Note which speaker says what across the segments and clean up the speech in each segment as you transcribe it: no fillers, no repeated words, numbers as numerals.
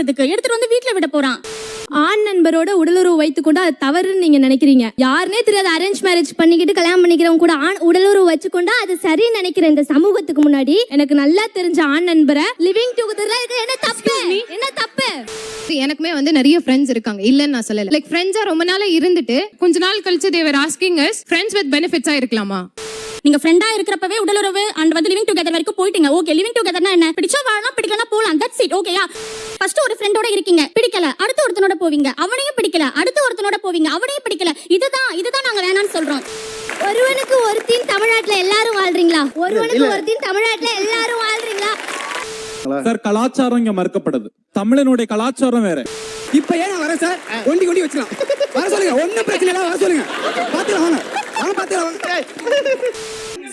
Speaker 1: தாங்கிறதுக்கு எடுத்துட்டு வந்து வீட்டுல விட போறான்.
Speaker 2: ஆண் நண்பரோட உடலுறவு வைத்துக்கொண்டு அது தவறுன்னு நீங்க நினைக்கிறீங்க. யாருனே தெரியாது அரேஞ்ச் மேரேஜ் பண்ணிக்கிட்டு கல்யாணம் பண்ணிக்கிறவங்க கூட உடலுறவு வச்சுக்கொண்டா அது சரின்னு நினைக்கிறேன். இந்த சமூகத்துக்கு முன்னாடி எனக்கு நல்லா தெரிஞ்ச ஆண் நண்பரை லிவிங் டுகெதர்ல என்ன தப்பு, என்ன தப்பு?
Speaker 3: எனக்குமே வந்து நிறைய ஃப்ரெண்ட்ஸ் இருக்காங்க, இல்லன்னு நான் சொல்லல. லைக் ஃப்ரெண்ட்ஸா ரொம்ப நாளா இருந்துட்டு கொஞ்ச நாள் கழிச்சு they were asking us friends with benefits ஆ இருக்கலாமா?
Speaker 1: நீங்க ஃப்ரெண்டா இருக்கிறப்பவே உடலுறவு அண்ட் வந்து லிவிங் டுகெதர் வரைக்கும் போயிட்டீங்க. ஓகே, லிவிங் டுகெதர்னா என்ன? பிடிச்சா வாழலாம், பிடிக்கலனா போலாம். That's it. ஓகேயா? ஃபர்ஸ்ட் ஒரு ஃப்ரெண்டோட இருக்கீங்க, பிடிக்கல, அடுத்து ஒருத்தனோட போவீங்க, அவனையும் பிடிக்கல, அடுத்து ஒருத்தனோட போவீங்க, அவனையும் பிடிக்கல. இதுதான் நாங்க வேணாம்னு சொல்றோம்.
Speaker 2: ஒருவனுக்கு ஒருத்தின் தமிழ்நாட்டுல எல்லாரும் வாழ்றீங்களா? ஒருவனுக்கு ஒருத்தின் தமிழ்நாட்டுல எல்லாரும் வாழ்றீங்களா?
Speaker 4: சார், கலாச்சாரம் இங்க மறுக்கப்படுது. தமிழனுடைய கலாச்சாரம் வேற.
Speaker 5: இப்ப ஏன் வர சார்? கொண்டி வச்சுக்கலாம். வர சொல்லுங்க, ஒண்ணும் பிரச்சனை இல்ல, வர சொல்லுங்க. பாத்துலாம் வாங்க. வாங்க பாத்துலாம் வாங்க.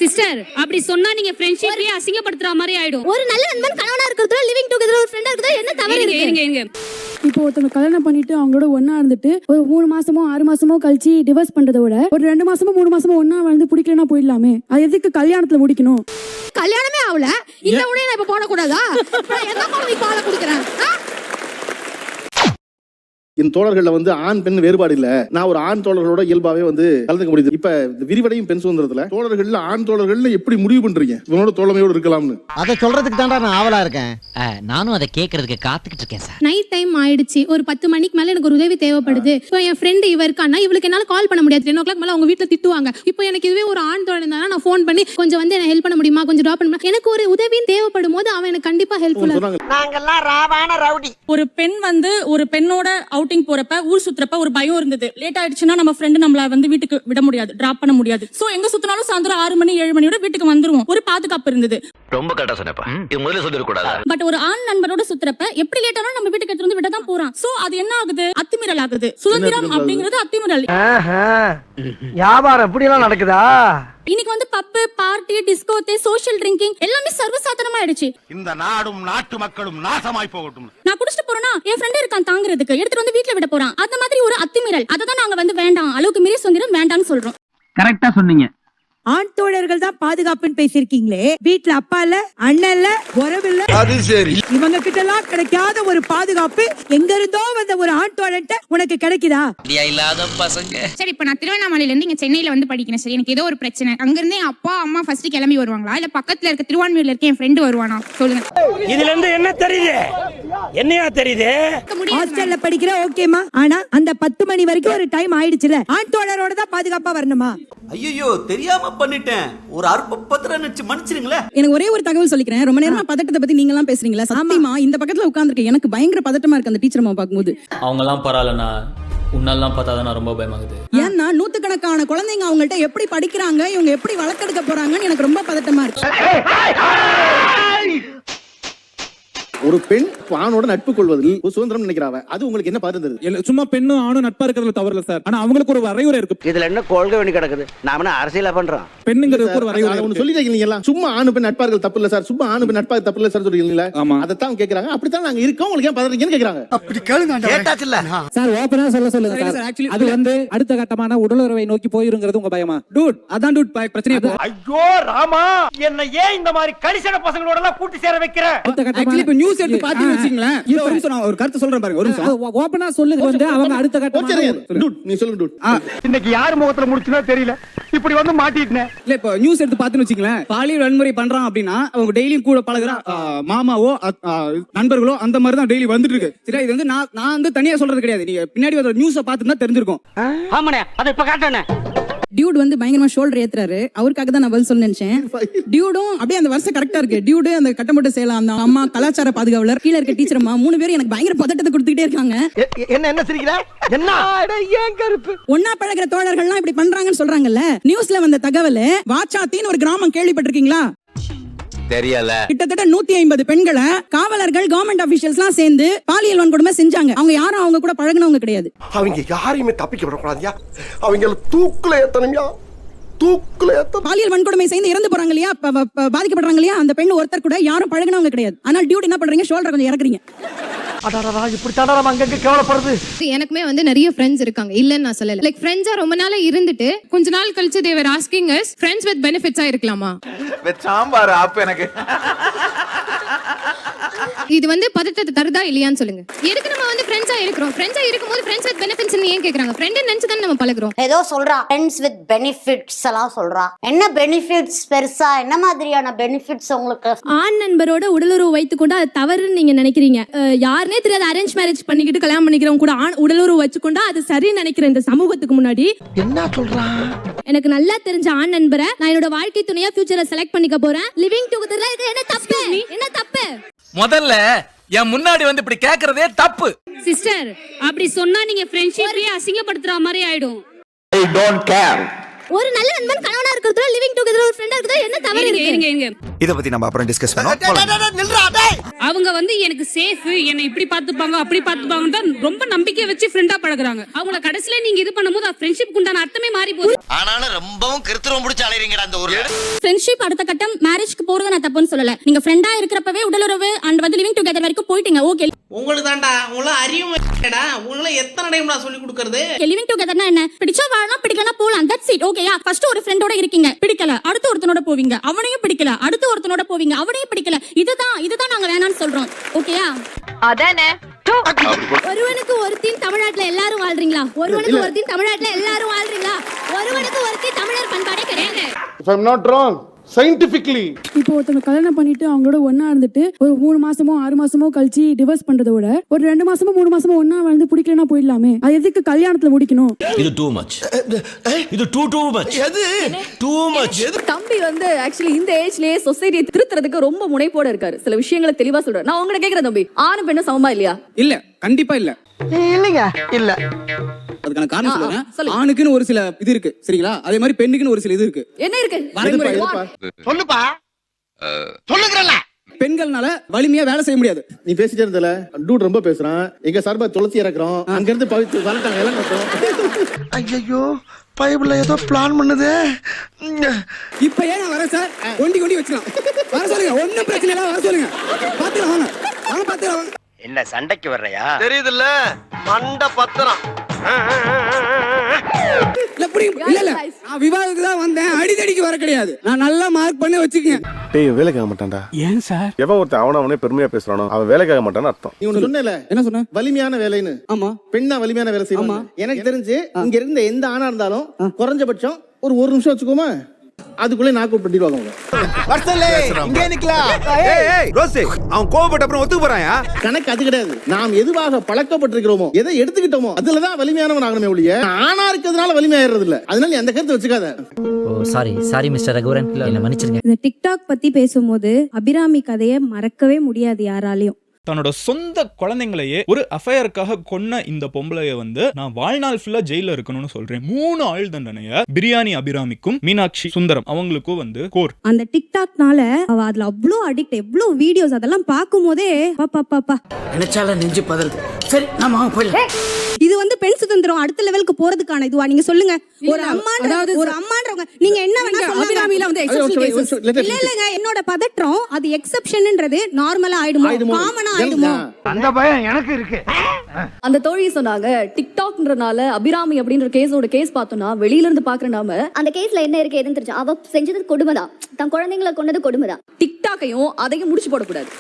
Speaker 1: சிஸ்டர், அப்படி சொன்னா நீங்க ஃப்ரெண்ட்ஷிப்பே அசிங்கப்படுத்துற மாதிரி ஆயிடும்.
Speaker 2: ஒரு நல்ல நண்பன் கணவனா இருக்கிறதுல லிவிங் டுகெதர் ஒரு ஃப்ரெண்டா இருக்கிறதுல என்ன தவறு இருக்கு?
Speaker 1: இருங்க.
Speaker 6: இப்போ ஒருத்தவங்க கல்யாணம் பண்ணிட்டு அவங்களோட ஒன்னா இருந்துட்டு ஒரு 3 மாசமோ 6 மாசமோ கழிச்சு டிவோர்ஸ் பண்றதை விட ஒரு 2 மாசமோ 3 மாசமோ ஒன்னா வந்து பிடிக்கலன்னா போயிடலாமே. அது எதுக்கு கல்யாணத்துல முடிக்கணும்?
Speaker 2: கல்யாணமே ஆகல, இந்த உடனே நான் இப்ப போடக்கூடாதா? என்ன குழந்தைக்கு பாலை குடிக்கிறேன்?
Speaker 7: என் தோழர்கள்ல வந்து ஆண் பெண் வேறுபாடு இல்ல. நான் ஒரு ஆண் தோழர்களோட இயல்பாவே வந்து கலந்துக்க முடியுது. இப்ப விரிவடையும் பெண் சுதந்திரத்துல தோழர்கள்ல ஆண் தோழர்கள்ல எப்படி முடிவு பண்றீங்க இவனோட தோழமையோடு இருக்கலாம்னு?
Speaker 8: அதை சொல்றதுக்கு தான்டா நான் ஆவலா இருக்கேன். நானும் அதை கேட்கறதுக்கு காத்துக்கிட்டு இருக்கேன் சார்.
Speaker 3: நைட் டைம் ஆயிடுச்சு, ஒரு 10 மணிக்கு மேல எனக்கு ஒரு உதவி தேவைப்படுது. இப்போ என் ஃப்ரெண்ட் இவ இருக்கான்னா இவளுக்கு என்னால கால் பண்ண முடியாது. 10 o'clock மேல அவங்க வீட்டுல திட்டுவாங்க. இப்போ எனக்கு இதுவே ஒரு ஆண் தோழன் இருந்தா நான் ஃபோன் பண்ணி கொஞ்சம் வந்து என்ன ஹெல்ப் பண்ண முடியுமா, கொஞ்சம் ட்ராப் பண்ண முடியுமா, எனக்கு ஒரு உதவி தேவைப்படும் போது அவன் எனக்கு கண்டிப்பா ஹெல்ப்ஃபுல்லா இருக்கும்.
Speaker 8: நாங்கெல்லாம் ராவான ரவுடி.
Speaker 1: ஒரு பெண் வந்து ஒரு பெண்ணோட அவுட்டிங் போறப்ப ஊர் சுத்துறப்ப ஒரு பயம் இருந்தது. லேட் ஆயிடுச்சுன்னா நம்ம ஃப்ரெண்ட் நம்மள வந்து வீட்டுக்கு விட முடியாது, டிராப் பண்ண முடியாது. சோ எங்க சுத்தினாலும் சாயந்தரம் 6 மணி 7 மணியோட வீட்டுக்கு வந்துருவோம். ஒரு பாதுகாப்பு இருந்தது.
Speaker 9: ரொம்ப கரெக்டா சொன்னப்பா. இது முதல்ல சொல்லிர கூடாது.
Speaker 1: பட் ஒரு ஆண் நண்பரோட சுத்துறப்ப எப்படி லேட் ஆனாலும் நம்ம வீட்டுக்கு எடுத்து வந்து விட தான் போறான். சோ அது என்ன ஆகுது? அத்துமீறல் ஆகுது. சுதந்திரம் அப்படிங்கிறது அத்துமீறல்.
Speaker 8: வியாபாரம் இப்படி எல்லாம் நடக்குதா?
Speaker 1: இன்னைக்கு வந்து பப்பு, பார்ட்டி, டிஸ்கோதே, சோஷியல் ட்ரிங்கிங் எல்லாமே சர்வசாதாரணமா ஆயிடுச்சு.
Speaker 9: இந்த நாடும் நாட்டு மக்களும் நாசமாய் போகட்டும்.
Speaker 1: நான் குடிச்சிட்டு போறேன்னா என் ஃப்ரெண்ட் இருக்கான் தாங்கிறதுக்கு எடுத்துட்டு வந்து வீட்டுல விட போறான். அந்த மாதிரி ஒரு அத்துமீறல். அததான் நாங்க வந்து வேண்டாம், அளவுக்கு மீறி சுதந்திரம் வேண்டாம்னு சொல்றோம்.
Speaker 8: கரெக்டா சொன்னீங்க.
Speaker 6: ஆண் தோழர்கள் தான் பாதுகாப்புன்னு பேசிருக்கீங்களே, வீட்டுல அப்பா இல்ல, அண்ணன் இல்ல, உறவு இல்ல,
Speaker 9: அது சரி.
Speaker 6: இவங்க கிட்ட எல்லாம் கிடைக்காத ஒரு பாதுகாப்பு எங்க இருந்தோ வந்த ஒரு ஆண் தோழன்ட்ட உனக்கு கிடைக்குதா?
Speaker 9: இல்லாத பசங்க.
Speaker 3: சரி, இப்போ நான் திருவண்ணாமலையில இருந்து இங்க சென்னையில வந்து படிக்கிறேன். சரி, எனக்கு ஏதோ ஒரு பிரச்சனை. அங்க இருந்து என் அப்பா அம்மா ஃபர்ஸ்ட் கிளம்பி வருவாங்களா, இல்ல பக்கத்துல இருக்க திருவான்மையூர்ல இருக்க என் ஃப்ரெண்ட் வருவானா? சொல்லுங்க.
Speaker 8: இதுல இருந்து என்ன தெரியுது? என்னையா தெரியுது?
Speaker 6: ஹாஸ்டல்ல படிக்கிற ஓகேமா, ஆனா அந்த 10 மணி வரைக்கும் ஒரு டைம் ஆயிடுச்சுல, ஆண் தோழரோட தான் பாதுகாப்பா வரணுமா?
Speaker 10: ஐயோ, தெரியாம பண்ணிட்டேன். ஒரு அற்ப பத்திர நினைச்சு மன்னிச்சிருங்களே.
Speaker 6: எனக்கு ஒரே ஒரு தகவல் சொல்லிக்கிறேன். ரொம்ப நேரமா பதட்டத்தை பத்தி நீங்க எல்லாம் பேசுறீங்களா? சத்தியமா இந்த பக்கத்துல உட்கார்ந்திருக்கேன், எனக்கு பயங்கர பதட்டமா இருக்கு அந்த டீச்சர் அம்மா பாக்கும்போது.
Speaker 11: அவங்க எல்லாம் பரவாயில்லண்ணா, உன்னெல்லாம் பார்த்தாதான் ரொம்ப பயமாகுது.
Speaker 6: ஏன்னா 100கணக்கான குழந்தைங்க அவங்கள்ட்ட எப்படி படிக்கிறாங்க, இவங்க எப்படி வளர்த்தெடுக்க போறாங்கன்னு எனக்கு ரொம்ப பதட்டமா இருக்கு.
Speaker 7: ஒரு பெண் ஆணோட நட்பு கொள்வதில் ஒரு சுதந்திரம் நினைக்கிறாங்க. அது உங்களுக்கு என்ன பாருந்தது?
Speaker 4: சும்மா பெண்ணும் ஆணும் நட்பா இருக்கிறதுல தவறில்ல சார். ஆனா அவங்களுக்கு ஒரு வரைமுறை இருக்கு.
Speaker 8: இதுல என்ன கொள்கை வேண்டி கிடக்குது? நாம அரசியல பண்றோம்.
Speaker 7: பெண்ணுங்கிறது ஒரு வரைமுறை ஒன்னு சொல்லிட்டீங்க எல்லாம். சும்மா ஆணு பெண் நட்பா இருக்கிறது தப்பு இல்ல சார். சும்மா ஆணு பெண் நட்பா தப்பு இல்ல சார் சொல்றீங்களா? அதத்தான் கேக்குறாங்க. அப்படித்தான் நாங்க இருக்கோம், உங்களுக்கு ஏன் பதறீங்கன்னு கேக்குறாங்க.
Speaker 5: அப்படி கேளுங்க.
Speaker 8: கேட்டாச்சுல
Speaker 5: சார், ஓபனா சொல்லுங்க சார். ஆக்சுவலி அது வந்து அடுத்த கட்டமான உடலுறவை நோக்கி போயிருங்கிறது உங்க பயமா? டூட், அதான் டூட் பிரச்சனை.
Speaker 8: ஐயோ ராமா, என்ன ஏன் இந்த மாதிரி கடிசன பசங்களோட எல்லாம் கூட்டி சேர வைக்கிற?
Speaker 5: ஆக்சுவலி இப்ப நியூஸ் எடுத்து பாத்தீங்க ஒரு கருத்து சொல்றேன் பாருங்க. ஒரு நிமிஷம் ஓபனா சொல்லுது வந்து அவங்க அடுத்த கட்டமா.
Speaker 7: நீ சொல்லுங்க டூட்.
Speaker 8: இன்னைக்கு யார் முகத்துல முடிச்சுனா தெரியல, இப்படி வந்து மாட்டிட்டேன்.
Speaker 5: இல்ல இப்ப நியூஸ் எடுத்து பாத்துன்னு வச்சுங்களேன், பாலியல் வன்முறை பண்றான் அப்படின்னா அவங்க டெய்லியும் கூட பழகுற மாமாவோ நண்பர்களோ அந்த மாதிரி தான் டெய்லி வந்துட்டு இருக்கு. சரி, இது வந்து நான் வந்து தனியா சொல்றது கிடையாது. நீங்க பின்னாடி ஒரு நியூஸ பாத்துனா தெரிஞ்சிருக்கும்.
Speaker 8: ஆமாண்ணே, அதை இப்ப காட்டணே.
Speaker 6: டியூட் வந்து பயங்கரமா ஷோல்டர் ஏத்துறாரு. அவருக்காக தான் நான் பதில் சொல்ல நினைச்சேன். டியூடும் அப்படியே அந்த வருஷம் கரெக்டா இருக்கு. டியூடு அந்த கட்டமட்ட சேலம், அந்த அம்மா கலாச்சார பாதுகாவலர், கீழ இருக்க டீச்சர் அம்மா 3 பேரும் எனக்கு பயங்கர பதட்டத்தை கொடுத்துக்கிட்டே இருக்காங்க.
Speaker 8: என்ன சிரிக்கிற? என்ன ஏன் கருப்பு?
Speaker 6: ஒன்னா பழகிற தோழர்கள்லாம் இப்படி பண்றாங்கன்னு சொல்றாங்கல்ல. நியூஸ்ல வந்த தகவல், வாச்சாத்தின்னு ஒரு கிராமம் கேள்விப்பட்டிருக்கீங்களா?
Speaker 9: தெரியல.
Speaker 6: கிட்டத்தட்ட 150 பெண்களை காவலர்கள், கவர்மெண்ட் ஆபீஷியல்ஸ்லாம் சேர்ந்து பாலியல் வன்கொடுமை செஞ்சாங்க. அவங்க யாரும் அவங்க கூட பழகுனவங்க கிடையாது.
Speaker 10: அவங்க யாரையுமே தப்பிக்க விடக்கூடாதுயா. அவங்க தூக்குல ஏத்தணும்யா, தூக்குல ஏத்த.
Speaker 6: பாலியல் வன்கொடுமை செய்து இறந்து போறாங்க இல்லையா, பாதிக்கப்படுறாங்க இல்லையா, அந்த பெண் ஒருத்தர் கூட யாரும் பழகுனவங்க கிடையாது. ஆனால் டியூட் என்ன பண்றீங்க? ஷோல்டர் கொஞ்சம் இறக்குறீங்க.
Speaker 3: எனக்குமே வந்து நிறைய ஃப்ரெண்ட்ஸ் இருக்காங்க, இல்லன்னு நான் சொல்லல. லைக் ஃப்ரெண்ட்ஸா ரொம்ப நாளா இருந்துட்டு கொஞ்ச நாள் கழிச்சு they were asking us friends with benefits ஆ இருக்கலாமா?
Speaker 9: சாம்பார் ஆப் எனக்கு
Speaker 3: இது வந்து பதட்டத்தை தருதா இல்லையான்னு சொல்லுங்க. எதுக்கு நம்ம வந்து ஃப்ரெண்ட்ஸா இருக்கிறோம்? ஃப்ரெண்ட்ஸா இருக்கும்போது ஃப்ரெண்ட்ஸ் வித் பெனிஃபிட்ஸ் ஏன் கேக்குறாங்க? ஃப்ரெண்ட் நினைச்சு தான் நம்ம பழகுறோம்.
Speaker 1: ஏதோ சொல்றா ஃப்ரெண்ட்ஸ் வித் பெனிஃபிட்ஸ் எல்லாம் சொல்றா. என்ன பெனிஃபிட்ஸ் பெருசா? என்ன மாதிரியான பெனிஃபிட்ஸ் உங்களுக்கு?
Speaker 2: ஆண் நண்பரோட உடலுறவு வைத்துக்கொண்டு அது தவறுன்னு நீங்க நினைக்கிறீங்க. யாருனே தெரியாத அரேஞ்ச் மேரேஜ் பண்ணிக்கிட்டு கல்யாணம் பண்ணிக்கிறவங்க கூட உடலுறவு வச்சுக்கொண்டா அது சரின்னு நினைக்கிறேன். இந்த சமூகத்துக்கு முன்னாடி
Speaker 10: என்ன சொல்றான்?
Speaker 2: எனக்கு நல்லா தெரிஞ்ச ஆண் நண்பரை நான் என்னோட வாழ்க்கை துணையா ஃபியூச்சர்ல செலக்ட் பண்ணிக்க போறேன். லிவிங் டுகெதர்ல இது என்ன தப்பு? என்ன தப்பு?
Speaker 9: முதல்ல என் முன்னாடி வந்து இப்படி கேக்குறதே தப்பு.
Speaker 3: சிஸ்டர், அப்படி சொன்னா நீங்க ஃப்ரெண்ட்ஷிப்பையே அசிங்கப்படுத்துற மாதிரி ஆயிடும்.
Speaker 10: I don't care.
Speaker 2: ஒரு நல்ல நண்பன் கணவனா இருக்கிறதுல லிவிங் டுகெதர் ஒரு ஃப்ரெண்டா இருக்கிறதுல என்ன தவறு இருக்கு?
Speaker 12: இத பத்தி நம்ம அப்புறம் டிஸ்கஸ் பண்ணுவோம்.
Speaker 3: அவங்க வந்து எனக்கு சேஃப், என்னை இப்படி பாத்துப்பாங்க அப்படி பாத்துப்பாங்கன்னு தான் ரொம்ப நம்பிக்கை வச்சு ஃப்ரெண்டா பழகுறாங்க. அவங்கள கடைசில நீங்க இது பண்ணும்போது ஃப்ரெண்ட்ஷிப்க்கு உண்டான அர்த்தமே மாறி போகுது.
Speaker 9: ஆனாலும் ரொம்பவும் கிருத்திரம் பிடிச்சு அலையறீங்கடா அந்த ஊர்ல.
Speaker 1: ஃப்ரெண்ட்ஷிப் அடுத்த கட்டம் மேரேஜ்க்கு போறது நான் தப்புன்னு சொல்லல. நீங்க ஃப்ரெண்டா இருக்கிறப்பவே உடலுறவு அண்ட் வந்து லிவிங் டுகெதர் வரைக்கும் போயிட்டீங்க. ஓகே,
Speaker 8: உங்களுக்கு தான்டா உங்கள அறிவுடா. உங்களை எத்தனை டைம் நான் சொல்லி கொடுக்கிறது?
Speaker 1: லிவிங் டுகெதர்னா என்ன? பிடிச்சா வாழலாம், பிடிக்கலனா போலாம். That's it. ஓகேயா? ஃபர்ஸ்ட் ஒரு ஃப்ரெண்டோட இருக்கீங்க, பிடிக்கல, அடுத்து ஒருத்தனோட போவீங்க, அவனையும் பிடிக்கல, அடுத்து ஒருத்தனோட போவீங்க, அவனையும் பிடிக்கல. இதுதான் நாங்க வேணாம்னு சொல்றோம். ஓகேயா?
Speaker 3: அதானே.
Speaker 2: ஒருவனுக்கு ஒருத்தின் தமிழ்நாட்டுல எல்லாரும் வாழ்றீங்களா? ஒருவனுக்கு ஒருத்தின் தமிழ்நாட்டுல எல்லாரும் வாழ்றீங்களா? ஒருவனுக்கு ஒருத்தி தமிழர் பண்பாடே கிடையாது.
Speaker 7: If I'm not wrong, scientifically.
Speaker 6: இப்போ ஒருத்தவங்க கல்யாணம் பண்ணிட்டு அவங்களோட ஒண்ணா இருந்துட்டு ஒரு 3 மாசமோ 6 மாசமோ கழிச்சு டிவோர்ஸ் பண்றதை விட ஒரு 2 மாசமோ 3 மாசமோ ஒண்ணா வாழ்ந்து பிடிக்கலனா போயிடலாமே. அது எதுக்கு கல்யாணத்துல முடிக்கணும்?
Speaker 9: இது டூ மச். இது டூ மச். எது டூ மச்?
Speaker 6: தம்பி வந்து ஆக்சுவலி இந்த ஏஜ்லயே சொசைட்டியை திருத்துறதுக்கு ரொம்ப முனைப்போட இருக்காரு. சில விஷயங்களை தெளிவா சொல்றாரு. நான் உங்களை கேக்குறேன் தம்பி, ஆணும் பெண்ணும் சமமா இல்லையா?
Speaker 5: இல்ல, கண்டிப்பா இல்ல.
Speaker 10: இல்லங்க இல்ல.
Speaker 5: அதுக்கான காரணம்
Speaker 6: சொல்லுங்க.
Speaker 5: சொல்றேன். ஆணுக்குன்னு ஒரு சில இது இருக்கு, சரிங்களா? அதே மாதிரி பெண்ணுக்குன்னு ஒரு சில இது இருக்கு.
Speaker 6: என்ன இருக்கு?
Speaker 5: வரைமுறை.
Speaker 10: சொல்லுப்பா. சொல்லுங்கறல.
Speaker 5: பெண்கள்னால வலிமையா வேலை செய்ய முடியாது.
Speaker 7: நீ பேசிட்டே இருந்தல, டூட் ரொம்ப பேசுறான். எங்க சார்பா துளசி இறக்குறோம், அங்க இருந்து பவித்து வளட்டாங்க எல்லாம் கட்டோம்.
Speaker 10: ஐயோ, பைபிள்ல ஏதோ பிளான் பண்ணுதே.
Speaker 5: இப்ப ஏன் நான் வரேன் சார்? கொண்டி வச்சுக்கலாம். வர சொல்லுங்க, ஒண்ணும் பிரச்சனை இல்ல, வர சொல்லுங்க. பாத்துக்கலாம், வாங்க பாத்துக்கலாம்.
Speaker 9: என்ன சண்டைக்கு வர்றையா?
Speaker 10: தெரியுதுல்ல, மண்ட பத்திரம்.
Speaker 5: இல்ல நான் விவாதத்துக்கு தான் வந்தேன், அடிதடிக்கு வர கிடையாது. நான் நல்லா மார்க் பண்ணி வச்சுக்கேன்.
Speaker 7: டேய் வேலைக்காக மாட்டான்டா.
Speaker 5: ஏன் சார்?
Speaker 7: எவன் ஒருத்தன் அவனே பெருமையா பேசுறானோ அவன் வேலைக்காக மாட்டான்னு அர்த்தம். நீ ஒன்னு சொன்னேல,
Speaker 5: என்ன சொன்ன?
Speaker 7: வலிமையான வேலைன்னு.
Speaker 5: ஆமா,
Speaker 7: பெண்ணா வலிமையான வேலை செய்வாங்க. எனக்கு தெரிஞ்சு இங்க இருந்த எந்த ஆணா இருந்தாலும் குறைஞ்சபட்சம் ஒரு 1 நிமிஷம் வச்சுக்கோமா, அதுக்குள்ளே நாக் அவுட் பண்ணிடுவாங்க.
Speaker 12: இங்கே நிக்கலாம். ஏய் ரோசி, அவன் கோபப்பட்ட அப்புறம் ஒத்துக்கு போறாயா?
Speaker 7: கணக்கு அது கிடையாது. நாம் எதுவாக பழக்கப்பட்டிருக்கிறோமோ, எதை எடுத்துக்கிட்டோமோ அதுலதான் வலிமையானவன் ஆகணுமே ஒழிய ஆணா இருக்கிறதுனால வலிமையாயிறது இல்ல. அதனால நீ அந்த கருத்தை வச்சுக்காத.
Speaker 11: சாரி மிஸ்டர் ரகுவரன், என்ன மன்னிச்சிருங்க.
Speaker 2: இந்த டிக்டாக் பத்தி பேசும்போது அபிராமி கதையை மறக்கவே முடியாது யாராலையும்.
Speaker 4: தன்னோட சொந்த குழந்தைங்களையே ஒரு அஃபயருக்காக கொன்ன இந்த பொம்பளைய வந்து நான் வாழ்நாள் ஃபுல்லா ஜெயில இருக்கணும்னு சொல்றேன். 3 ஆயுள் தண்டனைய பிரியாணி அபிராமிக்கும் மீனாட்சி சுந்தரம் அவங்களுக்கும் வந்து கோர்.
Speaker 2: அந்த டிக்டாக்னால அவ அதுல அவ்வளோ அடிக்ட், எவ்வளோ வீடியோஸ் அதெல்லாம் பார்க்கும் போதே பாப்பா
Speaker 8: நினைச்சால நெஞ்சு பதறது. சரி நாம போயிடலாம்.
Speaker 2: இது வந்து பெண் சுதந்திரம் அடுத்த லெவலுக்கு போறதுக்கான இதுவா? நீங்க சொல்லுங்க. ஒரு அம்மா, அதாவது ஒரு அம்மான்றவங்க நீங்க என்ன வேணா
Speaker 6: அபிராமில வந்து எக்ஸெப்ஷனல் கேसेस
Speaker 2: இல்லங்க. என்னோட பதற்றம் அது எக்ஸெப்ஷன்ன்றது நார்மலா ஆயிடுமா, காமனா ஆயிடுமா?
Speaker 8: அந்த பயம் எனக்கு இருக்கு.
Speaker 6: அந்த தோழி சொன்னாங்க டிக்டாக்ன்றனால அபிராமி அப்படின்ற கேஸ் பார்த்தோம்னா வெளியில இருந்து பாக்குற நாம
Speaker 1: அந்த கேஸ்ல என்ன இருக்கு எதுன்னு தெரிஞ்சு அவ செஞ்சது கொடுமைதான். தன் குழந்தைங்களை கொண்டது கொடுமைதான்.
Speaker 6: டிக்டாக்கையும் அதையும் முடிச்சு போடக்கூடாது.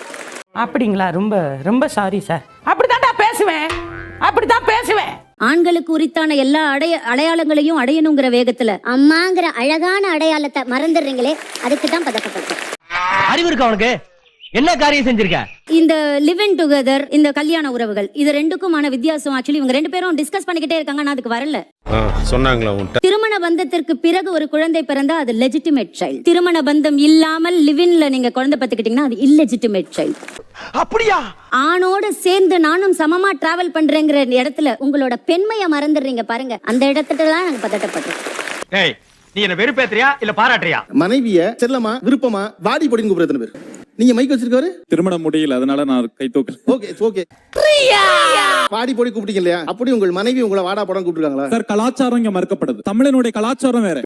Speaker 8: அப்படிங்களா? ரொம்ப ரொம்ப சாரி சார். அப்படித்தான்டா பேசுவேன், அப்படித்தான் பேசுவேன்.
Speaker 1: ஆண்களுக்கு உரித்தான எல்லா அடையாளங்களையும் அடையணுங்கிற வேகத்துல அம்மாங்கிற அழகான அடையாளத்தை மறந்துடுறீங்களே, அதுக்கு தான் பதக்கப்பட்டேன்.
Speaker 8: அறிவு இருக்கு அவனுக்கு? என்ன காரியம் செஞ்சிருக்க?
Speaker 1: இந்த லிவ் டுகெதர், இந்த கல்யாண உறவுகள், இது ரெண்டுக்குமான வித்தியாசம் ஆக்சுவலி இவங்க 2 பேரும் டிஸ்கஸ் பண்ணிக்கிட்டே இருக்காங்க. நான் அதுக்கு வரல.
Speaker 7: சொன்னாங்களா?
Speaker 1: திருமண பந்தத்திற்கு பிறகு ஒரு குழந்தை பிறந்தா அது லெஜிட்டிமேட் சைல்டு. திருமண பந்தம் இல்லாமல் லிவின்ல நீங்க குழந்தை பத்துக்கிட்டீங்கன்னா அது இல்லெஜிட்டிமேட் சைல்டு.
Speaker 10: அப்படியா?
Speaker 1: ஆணோட சேர்ந்து நானும் சமமா டிராவல் பண்றேங்கிற இடத்துல உங்களோட பெண்மையை மறந்துடுறீங்க பாருங்க. அந்த இடத்துல தான் நாங்க பதட்டப்படுறோம்.
Speaker 8: ஏய், நீ என்ன வெறுப்பேத்துறியா இல்ல பாராட்டுறியா?
Speaker 7: மனைவிய செல்லமா விருப்பமா வாடி பொடின்னு கூப்பிடுற எத்தனை பேர்? நீங்க மைக் வச்சிருக்காரு?
Speaker 4: திருமணம் முடியல, அதனால நான் கை தூக்கல.
Speaker 7: ஓகே வாடி பொடி கூப்பிட்டீங்க இல்லையா? அப்படி உங்கள் மனைவி உங்களை வாடா படம் கூப்பிட்டுருக்காங்களா?
Speaker 4: சார் கலாச்சாரம் இங்க மறுக்கப்படுது. தமிழனுடைய கலாச்சாரம் வேற.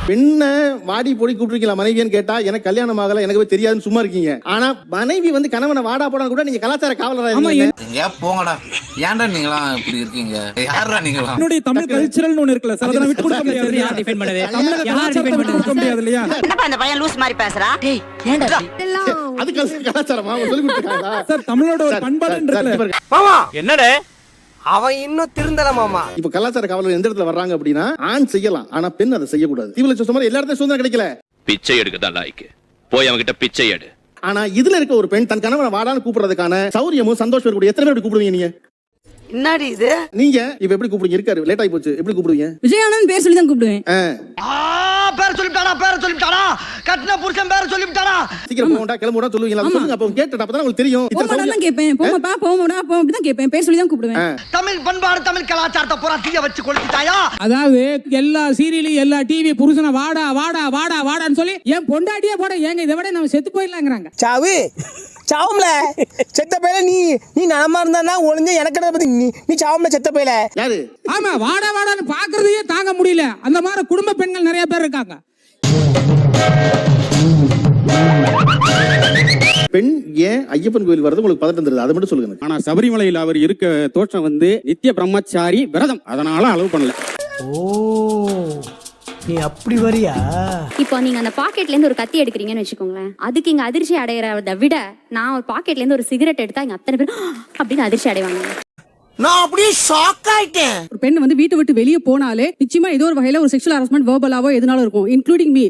Speaker 7: பெண்ணை வாடி பொடி கூப்பிட்டுருக்கீங்களா மனைவின்னு கேட்டா எனக்கு கல்யாணம் ஆகல எனக்கு தெரியாதுன்னு சும்மா இருக்கீங்க. ஆனா மனைவி வந்து கணவனை வாடா போடான்னு கூட நீங்க கலாச்சார காவலரா இருக்கீங்க.
Speaker 12: போங்கடா, ஏன்டா நீங்களா இப்படி இருக்கீங்க? யாரா நீங்களா?
Speaker 5: என்னுடைய தமிழ் கல்ச்சரல்னு ஒண்ணு இருக்குல்ல சார், அதை விட்டு கொடுக்க முடியாது. யார் டிஃபைன் பண்ணவே? தமிழ் கலாச்சாரத்தை விட்டு கொடுக்க முடியாது இல்லையா?
Speaker 8: என்னப்பா இந்த பையன் லூஸ் மாதிரி பேசுறா? டேய் ஏன்டா
Speaker 7: அது கலாச்சாரமா சொல்லி கொடுத்துருக்காங்களா
Speaker 5: சார்? தமிழோட ஒரு பண்பாடுன்றதுல
Speaker 12: மாமா
Speaker 9: என்னடே
Speaker 12: அவன் இன்னும் திருந்தல மாமா.
Speaker 7: இப்ப கலாச்சார காவலர் எந்த இடத்துல வர்றாங்க அப்படின்னா ஆண் செய்யலாம், ஆனா பெண் அதை செய்யக்கூடாது. தீவிர சொன்ன மாதிரி எல்லா இடத்தையும் சுதந்திரம் கிடைக்கல.
Speaker 9: பிச்சை எடுக்கதான் லாய்க்கு போய் அவங்கிட்ட பிச்சை எடு.
Speaker 7: ஆனா இதுல இருக்க ஒரு பெண் தன் கணவனை வாடான்னு கூப்பிடுறதுக்கான சௌரியமும் சந்தோஷம் இருக்கக்கூடிய எத்தனை பேர் கூப்பிடுவீங்க நீங்க?
Speaker 8: என்னடி இது?
Speaker 7: நீங்க இப்ப எப்படி கூப்பிடுங்க? இருக்காரு, லேட் ஆகி போச்சு, எப்படி கூப்பிடுவீங்க?
Speaker 6: விஜயானந்த் பேர் சொல்லி தான் கூப்பிடுவேன்.
Speaker 12: பேர் சொல்லிட்டானா கட்டின புருஷன் பேர் சொல்லிட்டானா.
Speaker 7: சீக்கிரம் போடா கிளம்புடா சொல்லுவீங்களா? சொல்லுங்க, அப்ப கேட்டா அப்பதான் உங்களுக்கு தெரியும்.
Speaker 6: போமாடா தான் கேட்பேன், போமாப்பா போமாடா போ அப்படிதான் கேட்பேன். பேர் சொல்லி தான் கூப்பிடுவேன்.
Speaker 12: தமிழ் பண்பாடு தமிழ் கலாச்சாரத்தை பூரா தீய வச்சு கொளுத்திட்டாயா.
Speaker 5: அதாவது எல்லா சீரியலும் எல்லா டிவி புருஷனை வாடா வாடா வாடா வாடான்னு சொல்லி என் பொண்டாட்டியே போட ஏங்க இதை விட நம்ம செத்து போயிடலாங்கிறாங்க.
Speaker 12: சாவு சாவும்ல செத்த பையில நீ நலமா இருந்தா ஒளிஞ்ச எனக்கு நீ சாவும்ல செத்த பையில.
Speaker 7: யாரு?
Speaker 5: ஆமா, வாடா வாடான்னு பாக்குறதையே தாங்க முடியல. அந்த மாதிரி குடும்ப பெண்கள் நிறைய பேர் இருக்காங்க.
Speaker 7: பெண் ஏன் ஐயப்பன் கோயில் வரது உங்களுக்கு பதட்டம் தருது? அதை மட்டும் சொல்லுங்க.
Speaker 5: ஆனா சபரிமலையில் அவர் இருக்க தோற்றம் வந்து நித்திய பிரம்மச்சாரி விரதம், அதனால அளவு பண்ணல.
Speaker 12: ஓ நீ அப்படி வரியா?
Speaker 1: இப்போ நீங்க அந்த பாக்கெட்ல இருந்து ஒரு கத்தி எடுக்கிறீங்கன்னு வச்சுக்கோங்களேன், அதுக்கு இங்க அதிர்ச்சி அடைகிறத விட நான் ஒரு பாக்கெட்ல இருந்து ஒரு சிகரெட் எடுத்தா இங்க அத்தனை பேர் அப்படின்னு அதிர்ச்சி அடைவாங்க.
Speaker 12: நான் அப்படியே ஷாக் ஆயிட்டேன்.
Speaker 6: ஒரு பெண் வந்து வீட்டை விட்டு வெளியே போனாலே நிச்சயமா ஏதோ ஒரு வகையில ஒரு செக்ஷுவல் ஹராஸ்மெண்ட் வெர்பலாவோ எதுனாலும் இருக்கும், இன்க்ளூடிங் மீ.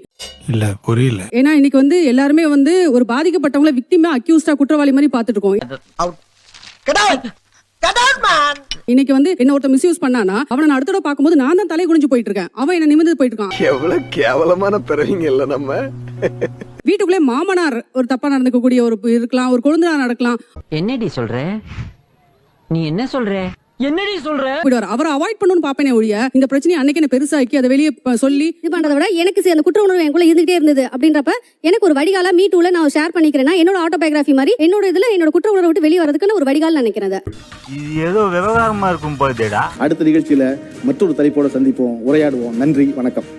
Speaker 12: இல்ல புரியல.
Speaker 6: ஏன்னா இன்னைக்கு வந்து எல்லாருமே வந்து ஒரு பாதிக்கப்பட்டவங்களை விக்டிமா அக்யூஸ்டா குற்றவாளி மாதிரி பாத்துட்டு இருக்கோம். இன்னைக்கு வந்து என்ன ஒருத்தர் மிஸ்யூஸ் பண்ணானா அவனை நான் அடுத்த பாக்கும்போது நான் தான் தலை குனிஞ்சு போயிட்டு இருக்கேன், அவன் என்ன நிமிர்ந்து போயிட்டு இருக்கான்.
Speaker 10: எவ்வளவு கேவலமான பிறவிங்க இல்ல நம்ம.
Speaker 6: வீட்டுக்குள்ளே மாமனார் ஒரு தப்பா நடந்துக்க கூடிய ஒரு இருக்கலாம், ஒரு கொழுந்தனார் நடக்கலாம்.
Speaker 8: என்னடி சொல்ற? நீ என்ன சொல்ற? என்னடி சொல்ற?
Speaker 6: அவரை அவாய்ட் பண்ணணும்னு பாப்பேனே ஒழிய இந்த பிரச்சனையை அன்னைக்கு என்ன பெருசாக்கி அதை வெளியே சொல்லி
Speaker 2: இது பண்றதை விட எனக்கு அந்த குற்ற உணர்வு எனக்குள்ள இருந்துகிட்டே இருந்தது அப்படின்றப்ப எனக்கு ஒரு வடிகாலா மீ டூல நான் ஷேர் பண்ணிக்கிறேன்னா என்னோட ஆட்டோபயோகிராஃபி மாதிரி என்னோட இதுல என்னோட குற்ற உணர்வை விட்டு வெளியே வரதுக்குன்னு ஒரு வடிகால் நினைக்கிறேன்.
Speaker 9: இது ஏதோ விவகாரமா இருக்கும் போதேடா.
Speaker 7: அடுத்த நிகழ்ச்சியில மற்றொரு தலைப்போட சந்திப்போம், உரையாடுவோம். நன்றி, வணக்கம்.